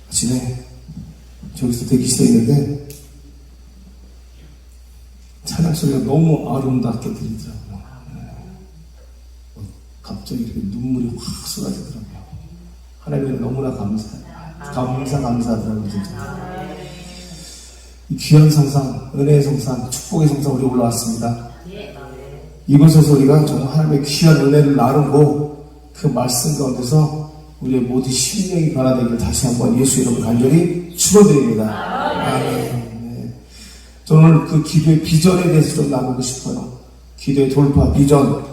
아침에 저기서 대기실에 있는데 찬양 소리가 너무 아름답게 들리더라고요. 갑자기 이렇게 눈물이 확 쏟아지더라고요. 하나님은 너무나 감사하더라고요, 진짜. 이 귀한 성상, 은혜의 성상, 축복의 성상 우리 올라왔습니다. 이곳에서 우리가 정말 하나님의 귀한 은혜를 나누고 그 말씀 가운데서 우리의 모든 심령이 변화되기를 다시 한번 예수 이름으로 간절히 축원드립니다. 아멘. 저는 오늘 그 기도의 비전에 대해서 좀 나누고 싶어요. 기도의 돌파, 비전.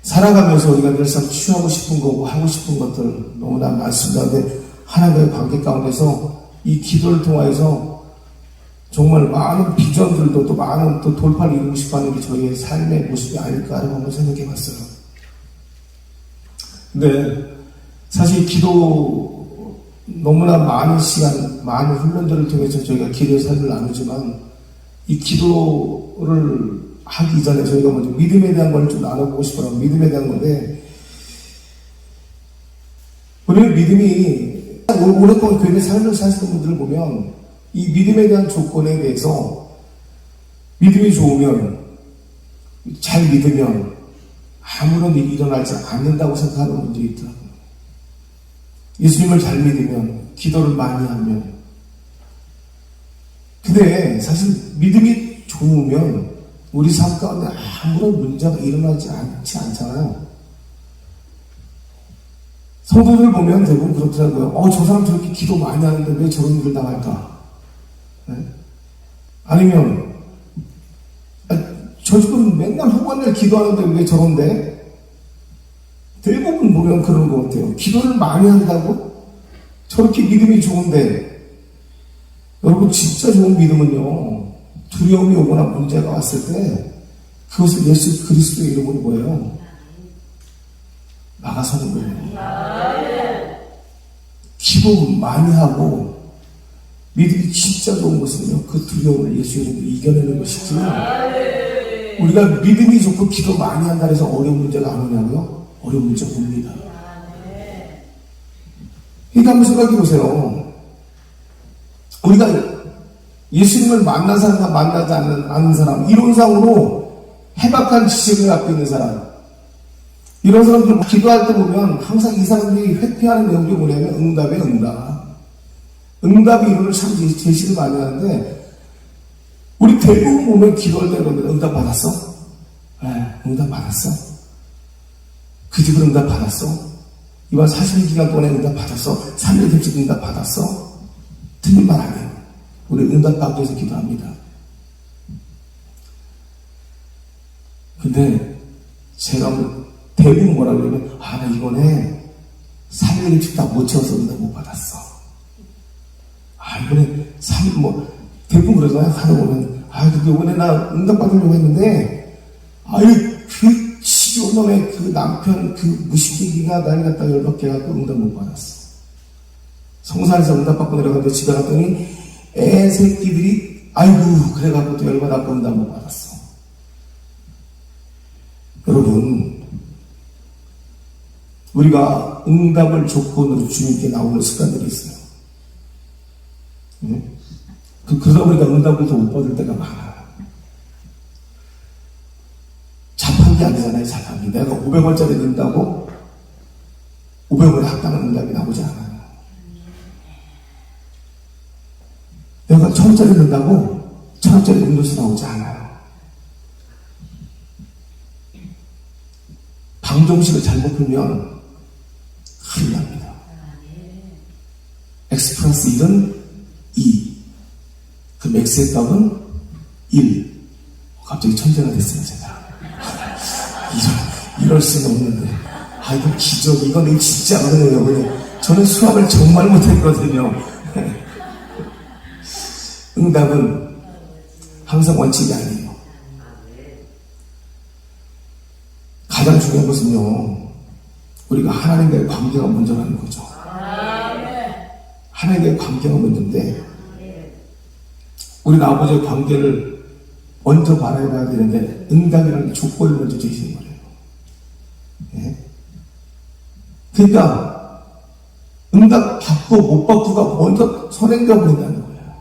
살아가면서 우리가 늘상 취하고 싶은 거고 하고 싶은 것들 너무나 많습니다. 근데 하나님과의 관계 가운데서 이 기도를 통하여서 정말 많은 비전들도 또 많은 또 돌파를 이루고 싶어하는 게 저희의 삶의 모습이 아닐까라고 한번 생각해 봤어요. 근데 사실 기도 너무나 많은 시간, 많은 훈련들을 통해서 저희가 기도의 삶을 나누지만 이 기도를 하기 전에 저희가 먼저 믿음에 대한 걸 좀 나눠보고 싶어요. 믿음에 대한 건데 우리는 믿음이 오랫동안 교회의 삶을 사시는 분들을 보면 이 믿음에 대한 조건에 대해서 믿음이 좋으면 잘 믿으면 아무런 일이 일어나지 않는다고 생각하는 분들이 있더라고요. 예수님을 잘 믿으면 기도를 많이 하면 근데 사실 믿음이 좋으면 우리 삶 가운데 아무런 문제가 일어나지 않잖아요. 성도들 보면 대부분 그렇더라고요. 저 사람 저렇게 기도 많이 하는데 왜 저런 일을 당할까? 네? 아니면 저 집은 맨날 후반날 기도하는데 왜 저런데? 대부분 보면 그런 것 같아요. 기도를 많이 한다고? 저렇게 믿음이 좋은데 여러분 진짜 좋은 믿음은요 두려움이 오거나 문제가 왔을 때 그것을 예수 그리스도의 이름으로 뭐예요? 나가서는 거예요. 기도 많이 하고 믿음이 진짜 좋은 것은요 그 두려움을 예수 이름으로 이겨내는 것이지 우리가 믿음이 좋고 기도 많이 한다 해서 어려운 문제가 안 오냐고요? 어려운 문제 옵니다. 그러니까 한번 생각해 보세요. 우리가 예수님을 만난 사람과 만나지 않는 사람, 이론상으로 해박한 지식을 갖고 있는 사람, 이런 사람들 기도할 때 보면 항상 이 사람들이 회피하는 내용이 뭐냐면 응답의 응답. 응답의 이론을 참 제시를 많이 하는데 우리 대부분 보면 기도할 때 그러면 응답 받았어? 네, 응답 받았어? 그 집은 응답 받았어? 이번 40기간 동안에 응답 받았어? 3일 됐지 응답 받았어? 틀린 말 아니에요. 우리 응답받기 위해서 기도합니다. 근데 제가 대부분 뭐라 그러면 나 이번에 3일 일찍 다 못 채워서 응답 못 받았어. 이번에 3일 대부분 그러잖아요. 하다 보면 근데 이번에 나 응답 받으려고 했는데 그 시조놈의 그 남편 그 무식기가 나를 갖다 열받게 해갖고 응답 못 받았어. 성산에서 응답 받고 내려갔는데 집에 갔더니 애 새끼들이 그래갖고 또 열받아갖고 응답 못 받았어. 여러분 우리가 응답을 조건으로 주님께 나오는 습관들이 있어요. 그러다 보니까 응답을 더 못 받을 때가 많아요. 자판기 아니잖아요. 자판기. 내가 500원짜리 넣는다고 500원에 합당한 응답이 나오지 않아요. 내가 1000원짜리 넣는다고 1000원짜리 음료수 나오지 않아요. 방정식을 잘못 풀면 큰일 납니다. X 플러스 1은 2. 그 맥스의 값은 1. 갑자기 천재가 됐어요, 제가. 이럴 수는 없는데. 이거 기적, 이거는 진짜 어려워요. 저는 수학을 정말 못했거든요. 응답은 항상 원칙이 아니에요. 가장 중요한 것은요, 우리가 하나님과의 관계가 먼저라는 거죠. 하나님과의 관계가 먼저인데, 우리가 아버지의 관계를 먼저 바라봐야 되는데, 응답이라는 조건을 먼저 제시해 버려요. 예? 그러니까, 응답을 받으려면, 하나님과의 관계가 먼저라는 거죠. 하나님과의 관계가 먼저인데, 우리가 아버지의 관계를 먼저 바라봐야 되는데, 응답이라는 조건을 먼저 제시해 버려요. 예? 그러니까, 응답을 받으려면, 하나님과의 관계가 먼저라는 거죠. 응답 받고 못 받고가 먼저 선행되어 버린다는 거예요.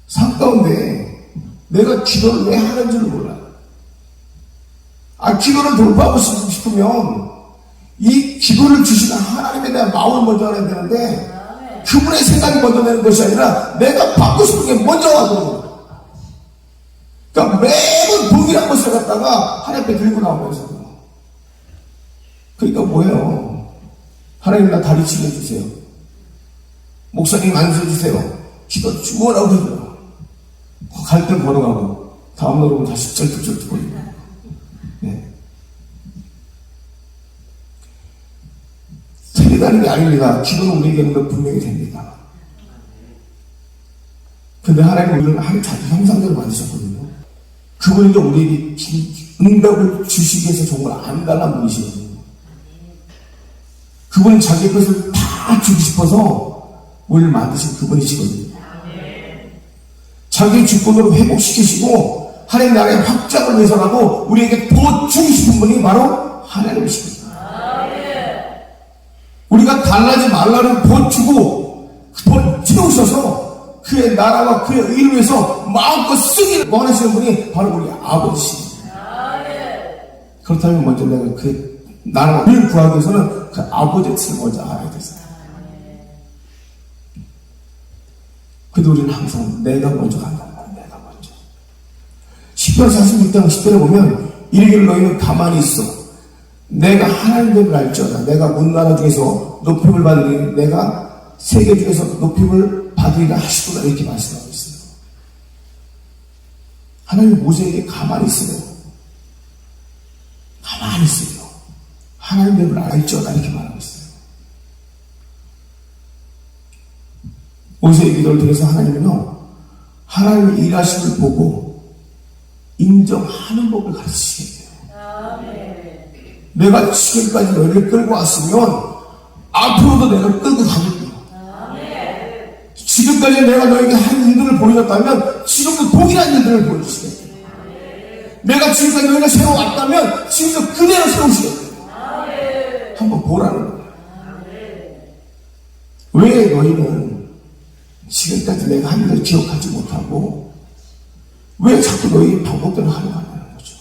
삶 가운데 내가 기도를 왜 하는지를 몰라요. 기도를 돌파하고 싶으면 이 기도를 주시는 하나님에 대한 마음을 먼저 알아야 되는데, 그분의 생각이 먼저 내는 것이 아니라 내가 받고 싶은 게 먼저 와버려요. 그러니까 매번 동일한 것을 갖다가 하나님 앞에 들고 나오면서, 그러니까 뭐예요? 하나님 나 다리 치료해주세요. 목사님 만져주세요. 기도 주어라고 해줘요. 갈 때 걸어가고 다음날 오면 다시 쩔뚝쩔뚝거리고. 네. 틀리다는 게 아닙니다. 기도는 우리에게 분명히 됩니다. 근데 하나님은 우리를 한 자기 형상대로 만드셨거든요. 그분이 우리에게 응답을 주시기 위해서 정말 안달난 분이시거든요. 그분은 자기 것을 다 주고 싶어서 우리를 만드신 그분이시거든요. 자기 주권으로 회복시키시고 하나님 나라의 확장을 위해서라도 우리에게 더 주고 싶은 분이 바로 하나님이시거든요. 우리가 달라지 말라는 더 주고 더 채우셔서 그의 나라와 그의 의를 위해서 마음껏 쓰기를 원하시는 분이 바로 우리 아버지십니다. 그렇다면 먼저 내가 그 나라와 의를 구하기 위해서는 그 아버지의 뜻을 먼저 알아야 되잖아요. 근데 우리는 항상 내가 먼저 간단 말이야. 내가 먼저. 10편 46장 10절에 보면 이르기를 너희는 가만히 있어. 내가 하나님을 알지어다. 내가 문나라 중에서 높임을 받으니 내가 세계 중에서 높임을 받으리라 하시도다. 이렇게 말씀하고 있어요. 하나님 모세에게 가만히 있으래요. 가만히 있으래요. 하나님을 알지어다. 이렇게 말하고 있어요. 모세의 기도를 통해서 하나님은요, 하나님의 일하심을 보고 인정하는 법을 가르치시게 돼요. 내가 지금까지 너희를 끌고 왔으면 앞으로도 내가 끌고 가겠다. 지금까지 내가 너에게 한 일들을 보여줬다면 지금도 동일한 일들을 보여주시겠다. 내가 지금까지 너희가 세워왔다면 지금도 그대로 세우시겠다. 한번 보라는 거예요. 왜 너희는 지금까지 내가 한 일을 기억하지 못하고 왜 자꾸 너희 방법대로 하려고 하냐는 거죠.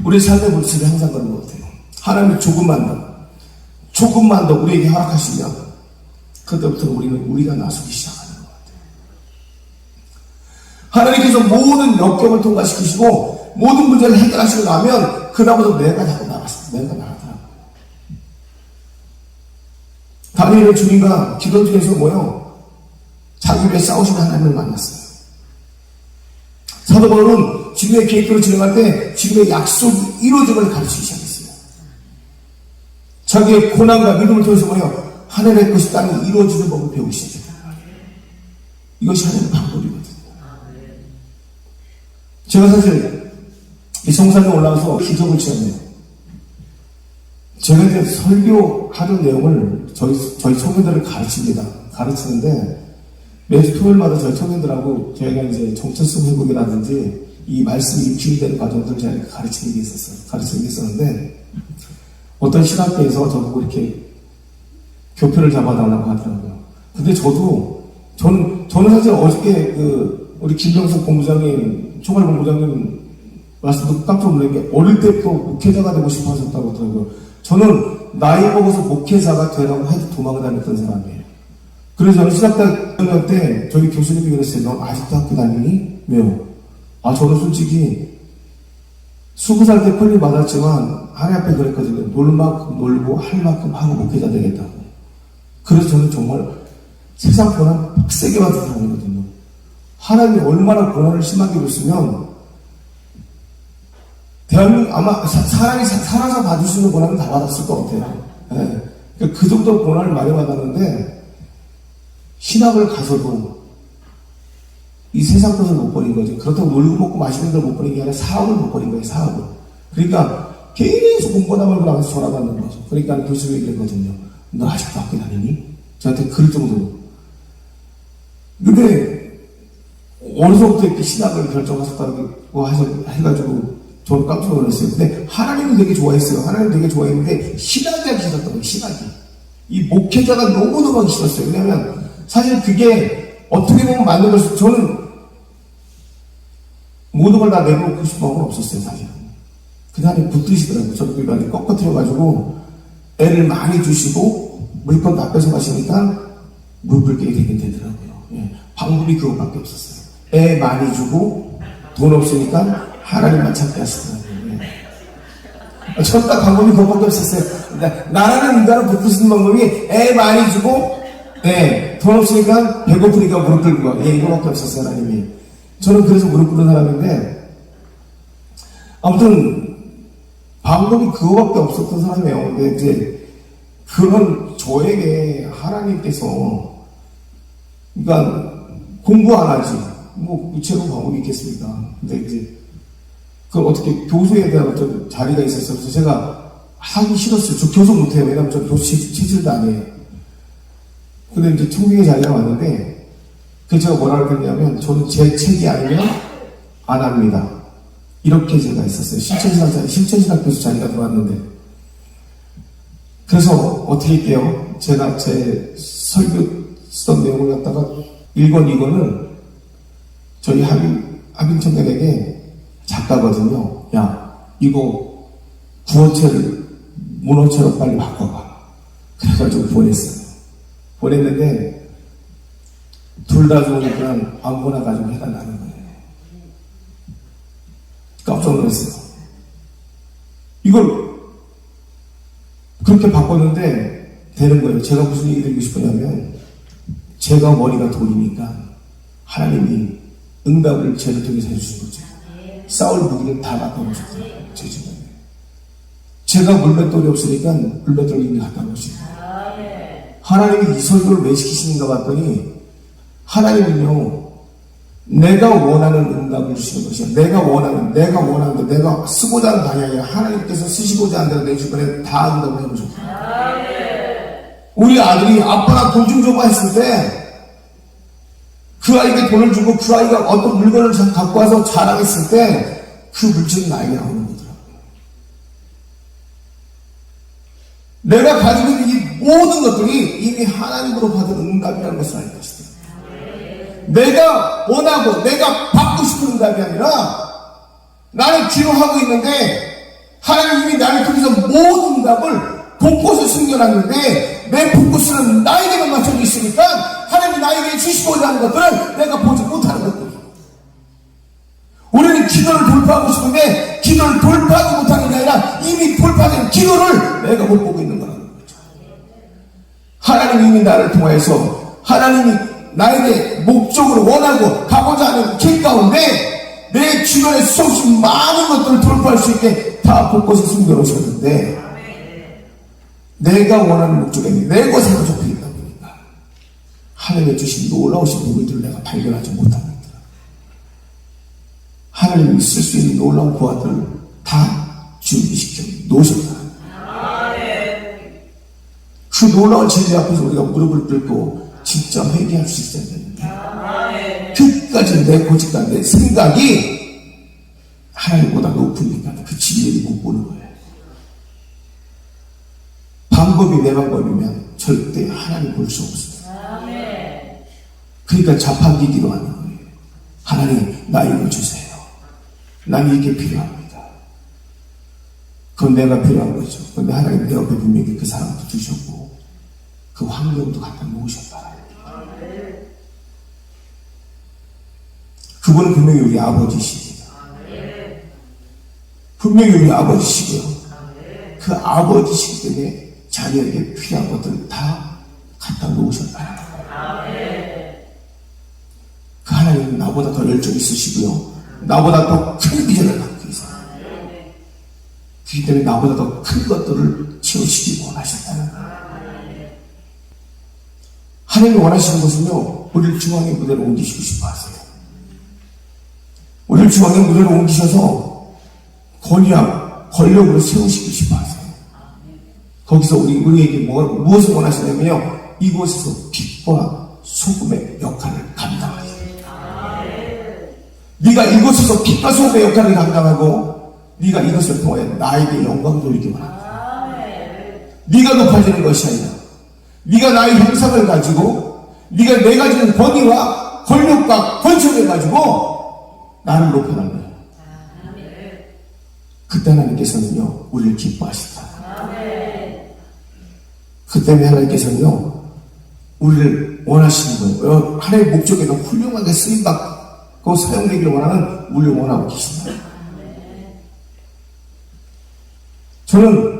우리 삶의 모습이 항상 그런 것 같아요. 하나님이 조금만 더 우리에게 허락하시면 그때부터 우리가 나서기 시작하는 것 같아요. 하나님께서 모든 역경을 통과시키시고 모든 문제를 해결하시고 나면 그다음부터 내가 자꾸 나갔어요. 내가 나가더라고요. 다니엘은 주님과 기도 중에서 뭐요? 자기 위해 싸우시는 하나님을 만났어요. 사도 바울은 지금의 계획대로 진행할 때 지금의 약속이 이루어짐을 가르치기 시작했어요. 자기의 고난과 믿음을 통해서 뭐예요? 하늘의 것이 땅에 이루어지는 법을 배우기 시작했어요. 이것이 하나님의 방법이거든요. 제가 사실 이 성산에 올라와서 기적을 취했네요. 제가 이제 설교하던 내용을 저희 청년들을 가르치는데 매주 토요일마다 저희 청년들하고 저희가 이제 정체성 회복이라든지 이 말씀이 입히게 되는 과정들을 제가 가르치는 게 있었는데 어떤 신학교에서 저보고 이렇게 교표를 잡아달라고 하더라고요. 근데 저는 사실 어저께 우리 김병석 본부장님, 총괄 본부장님 말씀 듣고 깜짝 놀란 게 어릴 때부터 목회자가 되고 싶어 하셨다고 하더라고요. 저는 나이 먹어서 목회자가 되라고 해도 도망을 다녔던 사람이에요. 그래서 저는 신학대학교 때 저희 교수님이 그랬어요. 넌 아직도 학교 다니니? 왜요? 저는 솔직히 20살 때 편리 받았지만 하나님 앞에 그랬거든요. 놀 만큼 놀고 할 만큼 하고 목회자 되겠다고. 그래서 저는 정말 세상 고난 빡세게 받은 사람이거든요. 하나님이 얼마나 고난을 심하게 줬으면 대한민국 아마 사람이 살아서 받을 수 있는 고난은 다 받았을 것 같아요. 네. 그 정도 고난을 많이 받았는데 신학을 가서도 이 세상 것을 못 버린 거죠. 그렇다고 놀고 먹고 마시는 걸 못 버린 게 아니라 사업을 못 버린 거예요. 사업을. 그러니까 계속 공부하다 말고 나가서 전화 받는 거죠. 그러니까 교수님이 그랬거든요. 너 아직도 학교 다니니? 저한테 그럴 정도로. 근데 어느서부터 이렇게 신학을 결정하셨다고 해가지고 저는 깜짝 놀랐어요. 근데 하나님은 되게 좋아했어요. 하나님 되게 좋아했는데 신학이 하기 싫었던 거예요. 신학이. 이 목회자가 너무너무 하기 싫었어요. 왜냐면 사실 그게 어떻게 보면 맞는 것이, 저는 모든 걸 다 내놓고 싶은 마음은 없었어요, 사실. 그 사람이 붙드시더라고요. 저를 그러니까 꺾어뜨려가지고 애를 많이 주시고 물건 다 뺏어가시니까 무릎을 깨게 되긴 되더라고요. 예. 방법이 그것밖에 없었어요. 애 많이 주고 돈 없으니까 하나님만 찾게 하시더라고요. 예. 저는 딱 방법이 그것밖에 없었어요. 그러니까 나라는 인간을 붙드시는 방법이 애 많이 주고, 예. 돈 없으니까 배고프니까 무릎 꿇고 가. 예, 이거밖에 없었어요, 하나님이. 저는 그래서 무릎 꿇는 사람인데, 아무튼 방법이 그거밖에 없었던 사람이에요. 근데 이제 그런 저에게 하나님께서, 그러니까 공부 안 하지, 뭐 구체적인 방법이 있겠습니까? 근데 이제 그 어떻게 교수에 대한 어떤 자리가 있었어서 제가 하기 싫었어요. 저 교수 못해요. 왜냐면 저 교수 체질도 안 해요. 근데 이제 총회의 자리가 왔는데, 그 제가 뭐라고 했냐면, 저는 제 책이 아니면 안 합니다. 이렇게 제가 있었어요. 실천신학 교수 자리가 들어왔는데. 그래서 어떻게 할게요? 제가 제 설교 쓰던 내용을 갖다가 1권, 2권을 저희 하빈청년에게 작가거든요. 야, 이거 구어체를 문어체로 빨리 바꿔봐. 그래가지고 보냈어요. 보냈는데 둘 다 좋으니까 아무거나 가지고 해달라는 거예요. 깜짝 놀랐어요. 이걸 그렇게 바꿨는데 되는 거예요. 제가 무슨 얘기 드리고 싶으냐면, 제가 머리가 돌이니까 하나님이 응답을 저를 통해서 해주신 거죠. 싸울 무기를 다 갖다 놓으셨어요. 제 주변에. 제가 물맷돌이 없으니까 물맷돌 이미 갖다 놓으시고, 하나님이 이 설교를 왜 시키시는가 봤더니, 하나님은요, 내가 원하는 응답을 주시는 것이야. 내가 원하는 데, 내가 쓰고자 하는 방향이 아니라 하나님께서 쓰시고자 하는 대로 내 주변에 다 응답을 해보셨어요. 우리 아들이 아빠나 돈 좀 줘봐 했을 때, 그 아이에게 돈을 주고 그 아이가 어떤 물건을 갖고 와서 자랑했을 때, 그 물질이 나에게 나오는 거더라고요. 내가 가지고 있는 이 모든 것들이 이미 하나님으로 받은 응답이라는 것을 알 것이다. 내가 원하고 내가 받고 싶은 응답이 아니라, 나는 기도하고 있는데 하나님이 나를 통해서 모든 응답을 곳곳에 숨겨놨는데 내 포커스는 나에게만 맞춰져 있으니까 하나님이 나에게 주시고자 하는 것들은 내가 보지 못하는 것들이에요. 우리는 기도를 돌파하고 싶은데 기도를 돌파하지 못하는 게 아니라 이미 돌파된 기도를 내가 못 보고 있는 거라는 거죠. 하나님이 이미 나를 통하여서, 하나님이 나에게 목적으로 원하고 가고자 하는 길 가운데 내 주변에 수없이 많은 것들을 돌파할 수 있게 다 곳곳에 숨겨놓으셨는데, 내가 원하는 목적에 내 것에 접혀있다 보니까 하나님의 주신 놀라우신 부분들을 내가 발견하지 못합니다. 하나님이 쓸 수 있는 놀라운 부하들을 다 준비시켜 놓으셨다. 그 놀라운 진리 앞에서 우리가 무릎을 꿇고 진짜 회개할 수 있어야 되는데, 끝까지 내 고집과 내 생각이 하나님보다 높으니까 그 진리를 못 보는 거예요. 방법이 내 방법이면 절대 하나님 볼 수 없습니다. 그러니까 자판기 기도하는 거예요. 하나님, 나 이거 주세요. 난 이게 필요합니다. 그건 내가 필요한 거죠. 근데 하나님 내 옆에 분명히 그 사람도 주셨고 그 환경도 갖다 놓으셨다. 그분은 분명히 우리 아버지시죠. 분명히 우리 아버지시고요. 그 아버지시기 때문에 자녀에게 필요한 것들을 다 갖다 놓으셨다. 그 하나님은 나보다 더 열정이 있으시고요. 나보다 더 큰 비전을 갖고 계세요. 그렇기 때문에 나보다 더 큰 것들을 채우시기 원하셨다는 거예요. 하나님이 원하시는 것은요, 우리를 중앙의 무대로 옮기시고 싶어 하세요. 우리를 중앙의 무대로 옮기셔서 권력으로 세우시고 싶어 하세요. 거기서 우리에게 무엇을 원하시냐면요, 이곳에서 빛과 소금의 역할을 감당하세요. 네가 이곳에서 빛과 소금의 역할을 감당하고 네가 이것을 통해 나에게 영광 돌리기 원합니다. 네가 높아지는 것이 아니라 네가 나의 형상을 가지고 네가 내가 지는 권위와 권력과 권총을 가지고 나를 높여라는 거예요. 그때 하나님께서는요 우리를 기뻐하시다. 그때 하나님께서는요 우리를 원하시는 거예요. 하나님의 목적에도 훌륭하게 쓰임받고 사용되기를 원하는 우리를 원하고 계십니다. 저는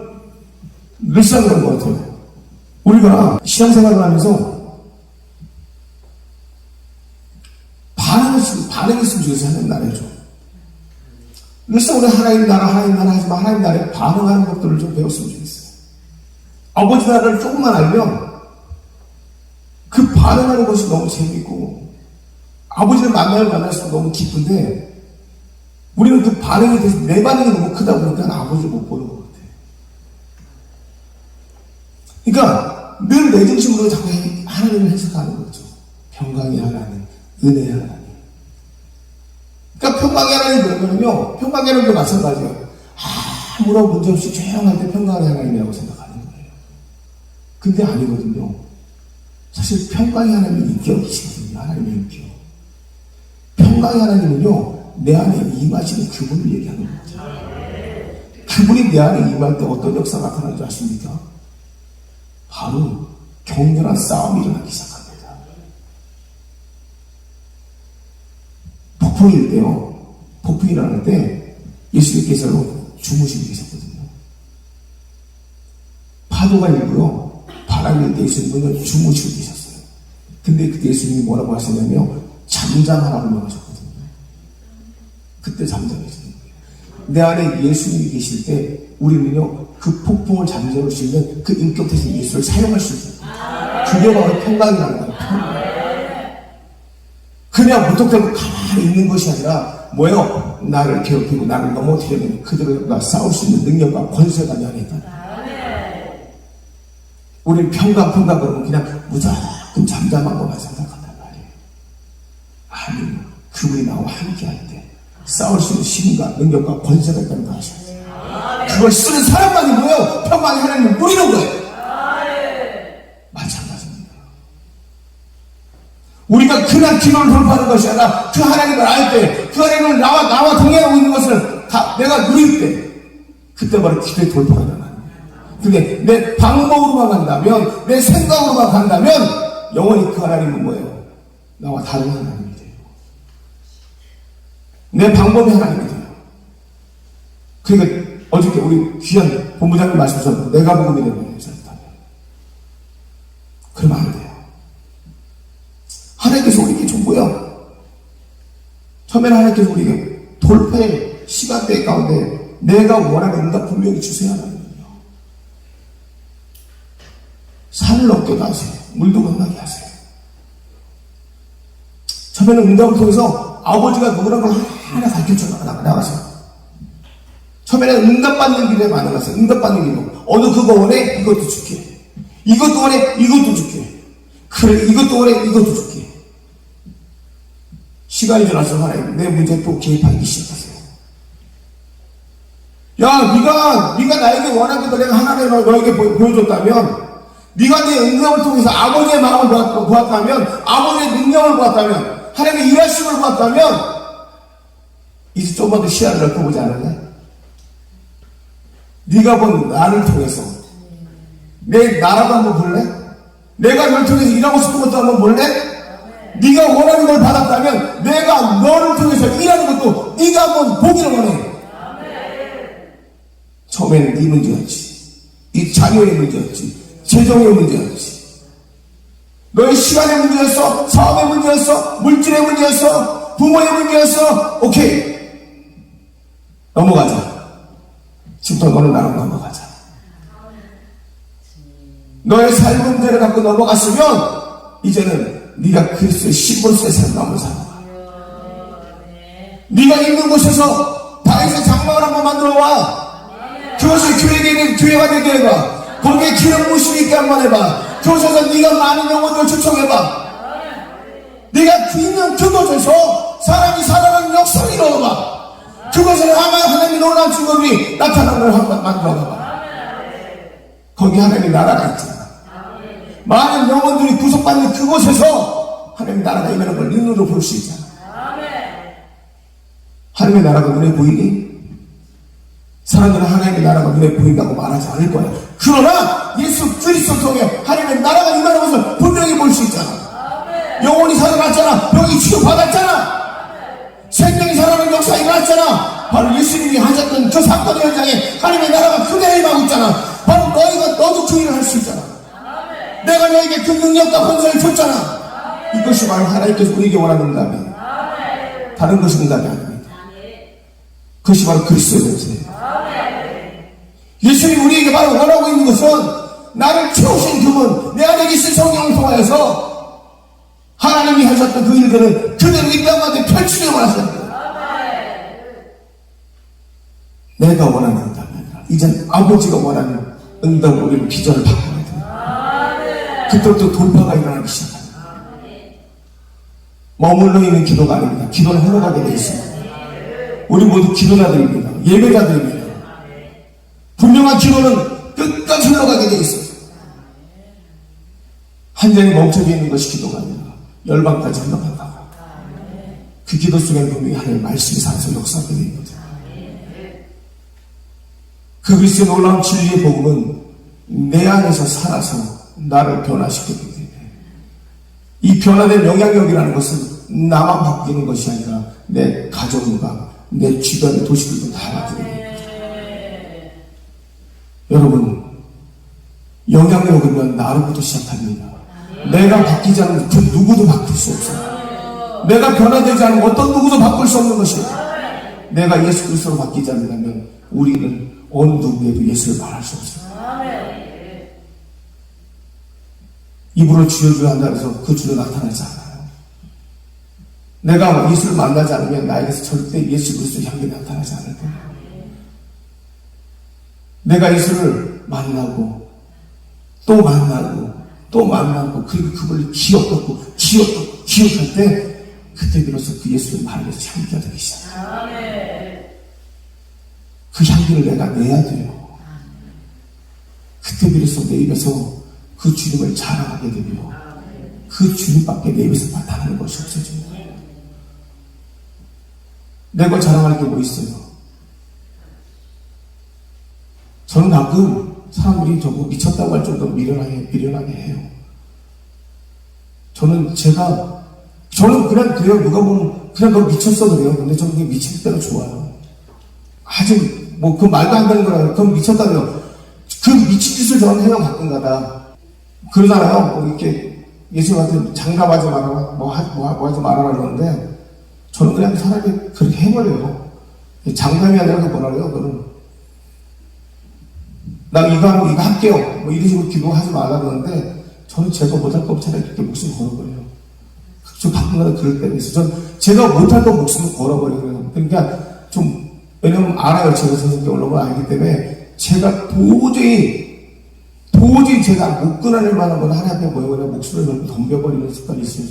늘상 그런 것 같아요. 우리가 신앙생활을 하면서 반응했으면 좋겠어요. 하나님 나라에 좀. 늘상 우리 하나님 나라 하지만 하나님 나라에 반응하는 것들을 좀 배웠으면 좋겠어요. 아버지 나라를 조금만 알면 그 반응하는 것이 너무 재밌고 아버지를 만날수록 너무 기쁜데 우리는 그 반응에 대해서 내 반응이 너무 크다 보니까 아버지를 못 보는 것 같아요. 그러니까 늘 내 중심으로 자꾸 하나님을 해석하는 거죠. 평강의 하나님, 은혜의 하나님. 그러니까 평강의 하나님 뭐냐면요, 평강의 하나님도 마찬가지예요. 아무런 문제 없이 조용할 때 평강의 하나님이라고 생각하는 거예요. 근데 아니거든요. 사실 평강의 하나님은 인격이시거든요. 하나님의 인격. 평강의 하나님은요, 내 안에 임하시는 그분을 얘기하는 거죠. 그분이 내 안에 임할 때 어떤 역사가 나타나는 줄 아십니까? 바로 격렬한 싸움이 일어나기 시작합니다. 폭풍일 때요. 폭풍이 일어날 때 예수님께서 주무시고 계셨거든요. 파도가 일고요. 바람이 일 때 예수님은 주무시고 계셨어요. 근데 그때 예수님이 뭐라고 하셨냐면 잠잠하라고 명하셨거든요. 그때 잠잠해지는 거예요. 내 안에 예수님이 계실 때 우리는요 그 폭풍을 잠재울 수 있는 그 인격 대신 예수를 사용할 수 있어요. 그게 바로 평강이라는 거예요. 평강. 그냥 무턱대고 가만히 있는 것이 아니라 뭐예요? 나를 괴롭히고 나를 넘어뜨리는 그들과 싸울 수 있는 능력과 권세가 내 안에 있다. 우리는 평강 그러면 그냥 무조건 잠잠한 것만 생각한단 말이에요. 아니요. 그분이 나와 함께 할 때 싸울 수 있는 힘과 능력과 권세가 있다는 거 아시죠? 그걸 쓰는 사람만이 뭐예요? 평강의 하나님을 누리는 거예요. 마찬가지입니다. 우리가 그냥 기도를 돌파하는 것이 아니라 그 하나님을 알 때, 그 하나님을 나와 동행하고 있는 것을 다 내가 누릴 때, 그때 바로 기도의 돌파가 일어나는 거예요. 근데 내 방법으로만 간다면, 내 생각으로만 간다면, 영원히 그 하나님은 뭐예요? 나와 다른 하나님이 돼요. 내 방법이 하나님이 돼요. 그러니까 어저께 우리 귀한 본부장님 말씀하셨는데 내가 복음이 되면 잘못하면 그러면 안 돼요. 하나님께서 우리에게 좀 뭐야? 처음에는 하나님께서 우리에게 돌파의 시간대 가운데 내가 원하는 응답 분명히 주셔야 하거든요. 산을 넘게도 하세요. 물도 건너게 하세요. 처음에는 응답을 통해서 아버지가 누구라는 걸 하나 가르쳐 나가세요. 처음에는 응답받는 길에 만나갔어요. 응답받는 길로. 어느 그거 원해? 이것도 줄게. 이것도 원해? 이것도 줄게. 그래, 이것도 원해? 이것도 줄게. 시간이 지나서 하나님, 내 문제에 또 개입하기 시작하세요. 야, 네가 나에게 원하는 걸 내가 하나님 너에게 보여줬다면, 네가 내 응답을 통해서 아버지의 마음을 보았다면, 아버지의 능력을 보았다면, 하나님의 일하심을 보았다면, 이제 조금만 더 시야를 넓혀보지 않을래? 네가 본 나를 통해서 내 나라도 한번 볼래? 내가 널 통해서 일하고 싶은 것도 한번 볼래? 네가 원하는 걸 받았다면 내가 너를 통해서 일하는 것도 네가 한번 보기를 원해. 처음에는 네 문제였지, 이 자녀의 문제였지, 재정의 문제였지, 너의 시간의 문제였어, 사업의 문제였어, 물질의 문제였어, 부모의 문제였어. 오케이, 넘어가자. 지금부터 너는 나랑 넘어가자. 너의 삶 문제를 갖고 넘어갔으면 이제는 네가 그리스도의 신분수의 삶을 넘어 살아. 네가 있는 곳에서 다윗의 장막을 한번 만들어와. 그것을 교회가 되게 해봐. 거기에 기름 부심이 있게 한번 해봐. 그곳에서 네가 많은 영혼들을 초청해봐. 네가 있는 그곳에서 사람이 살아가는 역사를 이루어봐. 그것을 아마 하나님이 놀라운 증거들이 나타나는 걸 한번 만들어봐봐. 거기 하나님의 나라가 있잖아. 많은 영혼들이 구속받는 그곳에서 하나님의 나라가 임하는 걸 눈으로 볼 수 있잖아. 하나님의 나라가 눈에 보이니? 사람들은 하나님의 나라가 눈에 보인다고 말하지 않을 거야. 그러나 예수 그리스도 통해 하나님의 나라가 임하는 것을 분명히 볼 수 있잖아. 영혼이 살아났잖아. 병이 치유받았잖아. 생명이 살아나는 역사가 일어났잖아. 바로 예수님이 하셨던 그 사건의 현장에 하나님의 나라가 그대로 임하고 있잖아. 바로 너도 그 일을 할 수 있잖아. 내가 너에게 그 능력과 권세를 줬잖아. 이것이 바로 하나님께서 우리에게 원하는 응답이에요. 다른 것이 응답이 아닙니다. 그것이 바로 그리스도의 권세예요. 예수님이 우리에게 바로 원하고 있는 것은 나를 키우신 그분, 내 안에 계신 성령을 통하여서 하나님이 하셨던 그 일들을 그대로 이 땅 가운데 펼치기를 원하셨다. 내가 원하는 응답이 아니라 이젠 아버지가 원하는 응답으로 우리는 기절을 바꿔야 돼. 그때부터 돌파가 일어나기 시작합니다. 머물러 있는 기도가 아닙니다. 기도는 흘러가게 되어 있습니다. 우리 모두 기도자들입니다. 예배자들입니다. 분명한 기도는 끝까지 흘러가게 되어 있어요. 한 장이 멈춰져 있는 것이 기도가 아니라 열방까지 흘러간다. 그 기도 속에는 분명히 하나님의 말씀이 살아서 역사하게 되는 거죠. 그 그리스도의 놀라운 진리의 복음은 내 안에서 살아서 나를 변화시키기 때문에 이 변화된 영향력이라는 것은 나만 바뀌는 것이 아니라 내 가정과 내 주변의 도시들도 다 바뀌게 됩니다. 여러분, 영향력은 나로부터 시작합니다. 내가 바뀌지 않으면 그 누구도 바꿀 수 없어요. 내가 변화되지 않으면 어떤 누구도 바꿀 수 없는 것이에요. 내가 예수 그리스도로 바뀌지 않는다면 우리는 어느 누구에도 예수를 말할 수 없어요. 입으로 주여 주여 한다 해서 그 주로 나타나지 않아요. 내가 예수를 만나지 않으면 나에게서 절대 예수 그리스도의 향기 나타나지 않을 거예요. 내가 예수를 만나고 또 만나고 또 만나고 그리고 그걸 기억하고 기억할 때 그때 비로소 그 예수를 말해서 향기가 되기 시작해요. 그 향기를 내가 내야 돼요. 그때 비로소 내 입에서 그 주님을 자랑하게 되며 그 주님밖에 내 입에서 나타나는 것이 없어집니다. 내가 자랑할 게 뭐 있어요? 저는 가끔 사람들이 저거 미쳤다고 할 정도로 미련하게 해요. 저는 그냥 그래요. 누가 보면 그냥 너 미쳤어 그래요. 근데 저는 그게 미칠 때가 좋아요. 아직 그 말도 안 되는 거라요. 그럼 미쳤다고요. 그 미친 짓을 저는 해요. 가끔가다. 그러잖아요. 이렇게 예수님한테 장담하지 말아라. 뭐 하지 말아라 그러는데 저는 그냥 사람이 그렇게 해버려요. 장담이 아니라 그 뭐라 그래요. 그는 나 이거 하면 이거 할게요. 이런 식으로 기도하지 말라 그러는데 저는 제가 못할 거 차라리 그렇게 목숨 걸어버려요. 좀 가끔가다 그럴 때가 있어요. 제가 못할 거 목숨을 걸어버려요. 그러니까 왜냐면 알아요. 제가 선생님께 올라오면 알기 때문에 제가 도저히 제가 못 끊어낼 만한 건 하나님 앞에 모여버려 목숨을 걸고 덤벼버리는 습관이 있어요.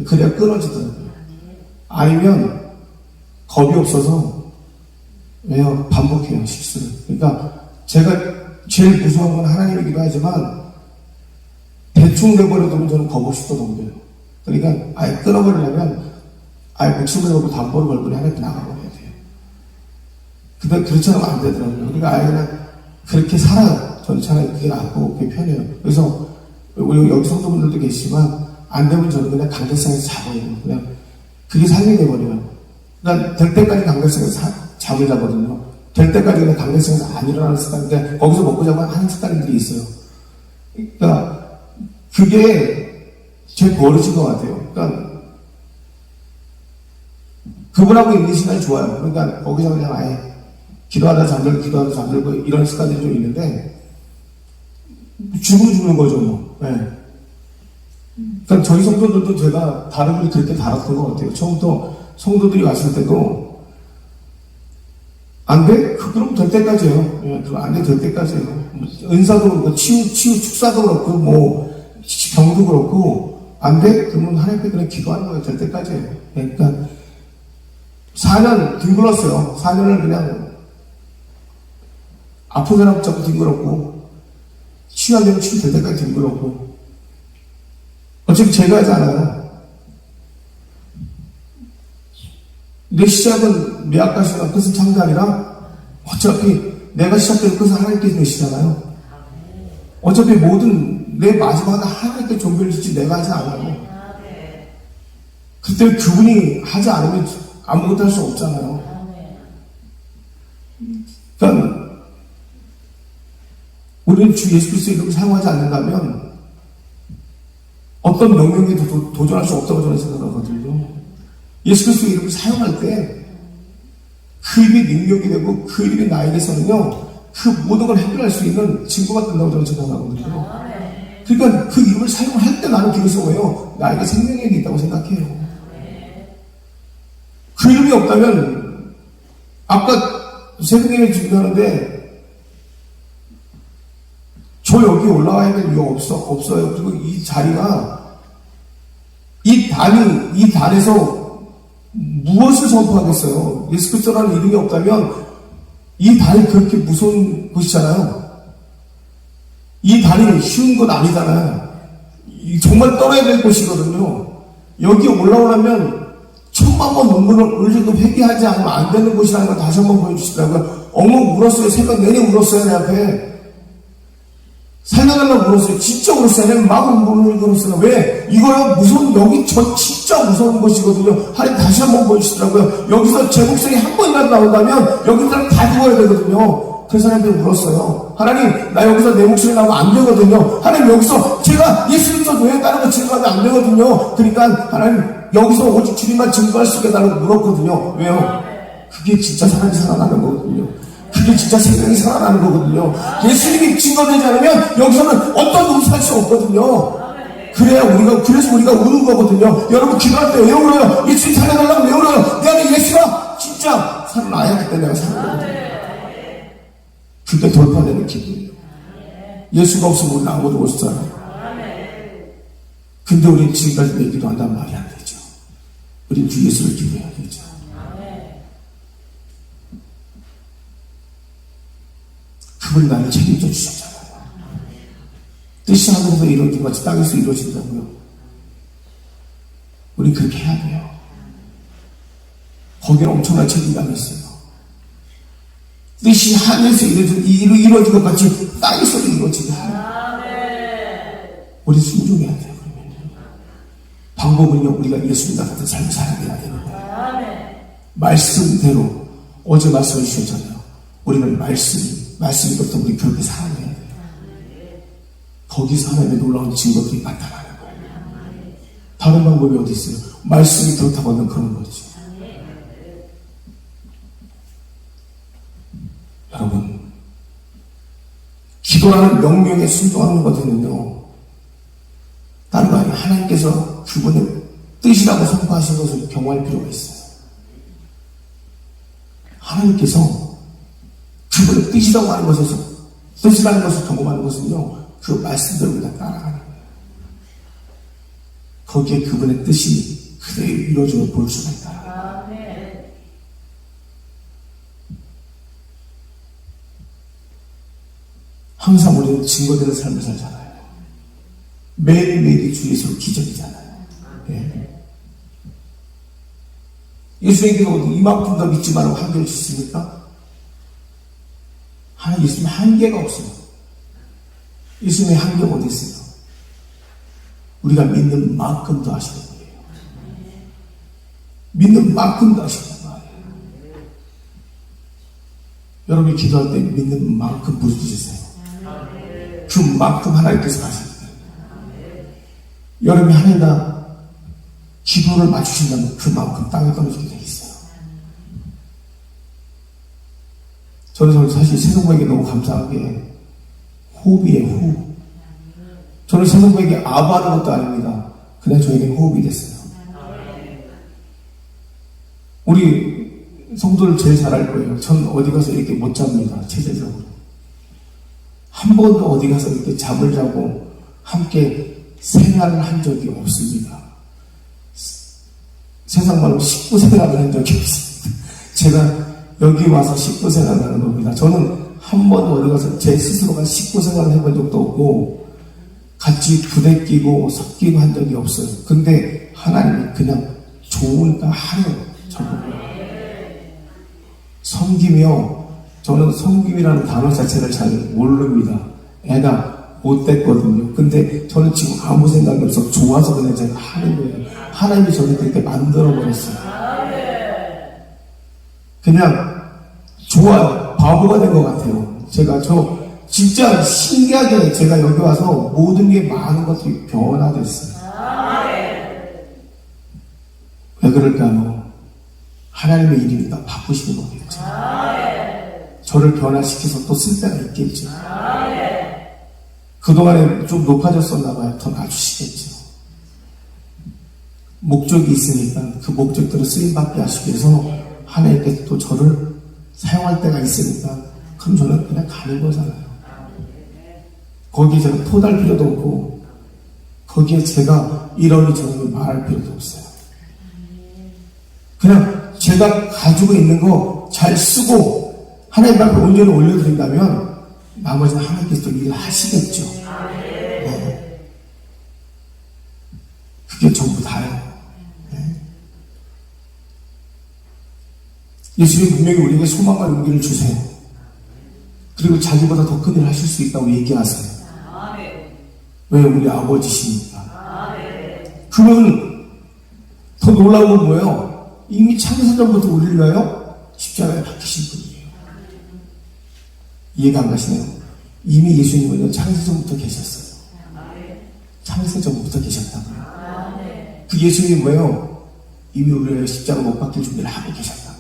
그래야 끊어지더라고요. 아니면 겁이 없어서 왜요? 반복해요. 실수를. 그러니까 제가 제일 무서운 건 하나님이기도 하지만 대충 내버려두면 저는 겁 없이 또 덤벼요. 그러니까 아예 끊어버리려면 아예 목숨을 걸고 담보를 걸고 하나님께 나가버려야 돼요. 근데 그렇지 않으면 안 되더라고요. 그러니까 아예 그냥 그렇게 살아요. 저는 차라리 그게 낫고 그게 편해요. 그래서 우리 여기 성도분들도 계시지만 안 되면 저는 그냥 강대상에서 잡아요. 그냥 그게 삶이 돼버려요. 그러니까 될 때까지 강대상에서 잠을 자거든요. 될 때까지 그냥 강대상에서 안 일어나는 습관인데 거기서 먹고 자고 하는 습관들이 있어요. 그러니까 그게 제 버릇인 것 같아요. 그러니까 그분하고 있는 시간이 좋아요. 그러니까 거기서 그냥 아예 기도하다 잠들고 이런 습관들이 좀 있는데 죽는 거죠 뭐. 네. 그러니까 저희 성도들도 제가 다른 분이 그렇게 달았던 것 같아요. 처음부터 성도들이 왔을 때도 안 돼? 그럼 될 때까지예요. 예, 그럼 안 돼, 될 때까지예요. 은사도 그렇고 치유 축사도 그렇고 병도 그렇고 안 돼? 그러면 하나님께 그냥 기도하는 거예요. 될 때까지예요. 그러니까 4년 뒹굴었어요. 4년을 그냥 아픈 사람 잡고 뒹굴었고 치유하려면 치유될 때까지 뒹굴었고 어차피 제가 하지 않아요. 내 시작은 매학가시나 끝은 창단이라 어차피 내가 시작된 끝은 하나님께서 내시잖아요. 어차피 모든 내 마지막은 하나님께 종교를 짓지 내가 하지 않아요. 그때 그분이 하지 않으면 아무것도 할 수 없잖아요. 그러니까 우리는 주 예수 그리스도 이름을 사용하지 않는다면 어떤 명령에도 도전할 수 없다고 저는 생각하거든요. 예수 그리스도 이름을 사용할 때 그 이름이 능력이 되고 그 이름이 나에게서는요 그 모든 걸 해결할 수 있는 증거가 된다고 저는 생각하거든요. 그러니까 그 이름을 사용할 때 나는 기도스러워요. 나에게 생명력이 있다고 생각해요. 그 이름이 없다면 아까 새벽에 준비하는데 저 여기 올라와야 될 이유 없어요. 그리고 이 자리가 이 단에서 무엇을 선포하겠어요? 예수 그리스도라는 이름이 없다면 이 단이 그렇게 무서운 곳이잖아요. 이 단이 쉬운 것 아니잖아요. 정말 떠나야 될 곳이거든요. 여기 올라오려면 1000만 번 울려도 회개하지 않으면 안 되는 곳이라는 걸 다시 한번 보여주시더라고요. 엉엉 울었어요. 새벽 내내 울었어요. 내 앞에. 살려달라고 울었어요. 진짜 울었어요. 내가 막 울었어요. 왜? 이거요, 여기 진짜 무서운 곳이거든요. 하나님 다시 한번 보여주시더라고요. 여기서 제 목소리 한 번이라도 나온다면 여기서 다 죽어야 되거든요. 그래서 하나님께 울었어요. 하나님, 나 여기서 내 목소리 나오면 안 되거든요. 하나님, 여기서 제가 예수 그리스도 교회 다른 거 증거하면 안 되거든요. 그러니까 하나님, 여기서 오직 주님만 증거할 수 있게 달라고 물었거든요. 왜요? 그게 진짜 사람이 살아나는 거거든요. 그게 진짜 생명이 살아나는 거거든요. 예수님이 증거되지 않으면 여기서는 어떤 놈이 살 수 없거든요. 그래서 우리가 우는 거거든요. 여러분 기도할 때 왜 울어요? 예수님 살려달라고 왜 울어요? 내 안에 예수가 진짜 살아나야 할 때 내가 살아나거든요. 그게 돌파되는 기도예요. 예수가 없으면 우리는 아무도 못 살아요. 근데 우리는 지금까지 내 기도한단 말이 안 되죠. 우리는 주 예수를 기도해야 되죠. 그분이 나를 책임져 주셨잖아요. 뜻이 하늘에서 이루어진 것 같이 땅에서 이루어진다고요. 우리 그렇게 해야 돼요. 거기는 엄청난 책임감이 있어요. 뜻이 하늘에서 이루어진 것 같이 땅에서 이루어지게 하요. 우리 순종해야 돼요. 그러면요. 방법은요, 우리가 예수님과 같은 삶을 살아야 되는 거예요. 말씀대로 어제 말씀해 주셨잖아요. 우리는 말씀이부터 우리 그렇게 살아내야 돼요. 거기서 하나님의 놀라운 증거들이 나타나는 거예요. 다른 방법이 어디 있어요? 말씀이 그렇다고 하면 그런 거죠. 여러분, 기도라는 명령에 순종하는 것은요, 다른 거 아니에요. 하나님께서 그분의 뜻이라고 선포하신 것을 경험할 필요가 있어요. 하나님께서 그분의 뜻이라고 하는 것에서, 뜻이라는 것을 경험하는 것은요, 그 말씀대로 우리가 따라가는 거예요. 거기에 그분의 뜻이 그대로 이루어져 볼 수가 있다. 항상 우리는 증거되는 삶을 살잖아요. 매일매일이 주 예수로 기적이잖아요. 네. 예수에게도 이만큼 더 믿지 말라고 한계를 주십니까? 예수님 한계가 없어요. 예수님의 한계가 어디 있어요? 우리가 믿는 만큼 더 하시는 거예요. 믿는 만큼 더 하시는 거예요. 여러분이 기도할 때 믿는 만큼 부르짖으세요. 그만큼 하나님께서 하실 거예요. 여러분이 하나님과 기도를 맞추신다면 그만큼 땅에 떨어지게 되어 있어요. 저는 사실 세상에게 너무 감사한 게 호흡이에요. 호흡. 저는 세상에게 아부하는 것도 아닙니다. 그냥 저에게 호흡이 됐어요. 우리 성도를 제일 잘 알 거예요. 전 어디 가서 이렇게 못 잡니다. 체제적으로. 한 번도 어디 가서 이렇게 잠을 자고 함께 생활을 한 적이 없습니다. 세상 말로 식구 생활을 한 적이 없습니다. 제가 여기 와서 식구 생활을 하는 겁니다. 저는 한 번도 어디 가서 제 스스로가 식구 생활을 해본 적도 없고, 같이 부대끼고 섞이고 한 적이 없어요. 근데 하나님이 그냥 좋으니까 하래요. 저보고. 섬기며, 저는 섬김이라는 단어 자체를 잘 모릅니다. 애가 못됐거든요. 근데 저는 지금 아무 생각이 없어. 좋아서 그냥 제가 하는 거예요. 하나님이 저를 그렇게 만들어버렸어요. 그냥 좋아요. 바보가 된 것 같아요. 제가 진짜 신기하게 제가 여기 와서 모든 게 많은 것들이 변화됐어요. 왜 그럴까요? 하나님의 일이니까 바꾸시는 거겠죠. 저를 변화시켜서 또 쓸 때가 있겠죠. 그동안에 좀 높아졌었나 봐요. 더 낮추시겠죠. 목적이 있으니까 그 목적대로 쓰임받게 하시기 위해서 하나님께서 또 저를 사용할 때가 있으니까 그럼 저는 그냥 가는 거잖아요. 거기에 제가 토달 필요도 없고 거기에 제가 이러니 저러니 말할 필요도 없어요. 그냥 제가 가지고 있는 거 잘 쓰고 하나님 앞에 온전히 올려드린다면 나머지는 하나님께서 또 일을 하시겠죠. 네. 그게 전부 다예요. 네. 예수님 분명히 우리에게 소망과 용기를 주세요. 그리고 자기보다 더 큰 일을 하실 수 있다고 얘기하세요. 왜? 우리 아버지시니까. 그러면 더 놀라운 건 뭐예요? 이미 창세전부터 우리를 위하여 십자가에 박히신 분이에요. 이해가 안 가시네요? 이미 예수님은 창세전부터 계셨어요. 창세전부터 계셨다고요. 그 예수님이 뭐예요? 이미 우리를 위하여 십자가 못 박힐 준비를 하고 계셨다고요.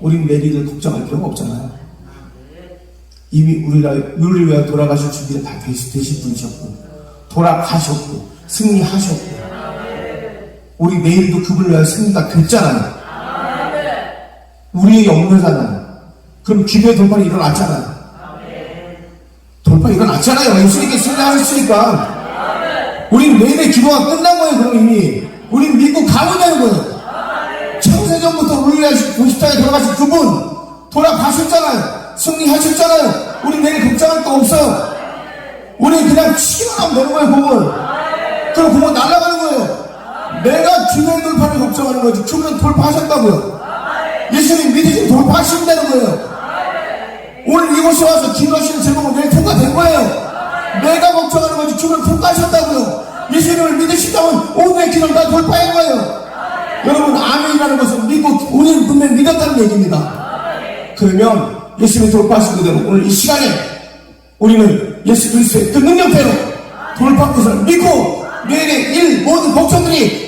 우린 내일을 걱정할 필요가 없잖아요. 이미 우리를 위하여 돌아가실 준비가 다 되신 분이셨고 돌아가셨고 승리하셨고 우리 내일도 그분을 위하여 승리가 됐잖아요. 우리의 역사잖아요. 그럼 기도의 돌파는 일어났잖아요. 돌파 일어났잖아요. 예수님께 승리하셨으니까 우린 내일의 기도가 끝난 거예요. 그럼 이미 우린 믿고 가보자는 거예요. 창세전부터 우리를 위하여 십자가에 돌아가신 그분 돌아가셨잖아요. 승리하셨잖아요. 우리 내일 걱정할 거 없어요. 우리 그냥 치기만 하면 되는 거예요. 공을. 그럼 공은 날아가는 거예요. 내가 주변 돌파를 걱정하는 거지. 주변 돌파하셨다고요. 예수님 믿으시면 돌파하시면 되는 거예요. 오늘 이곳에 와서 기도하시는 제목은 내일 통과된 거예요. 내가 걱정하는 거지. 주변 통과하셨다고요. 예수님을 믿으시다면 오늘의 기도를 다 돌파한 거예요. 여러분 아멘이라는 것은 믿고 우리는 분명히 믿었다는 얘기입니다. 그러면 예수님이 돌파하신 그대로 오늘 이 시간에 우리는 예수 그리스도의 그 능력대로 돌파 것을 믿고 내일의 일 모든 걱정들이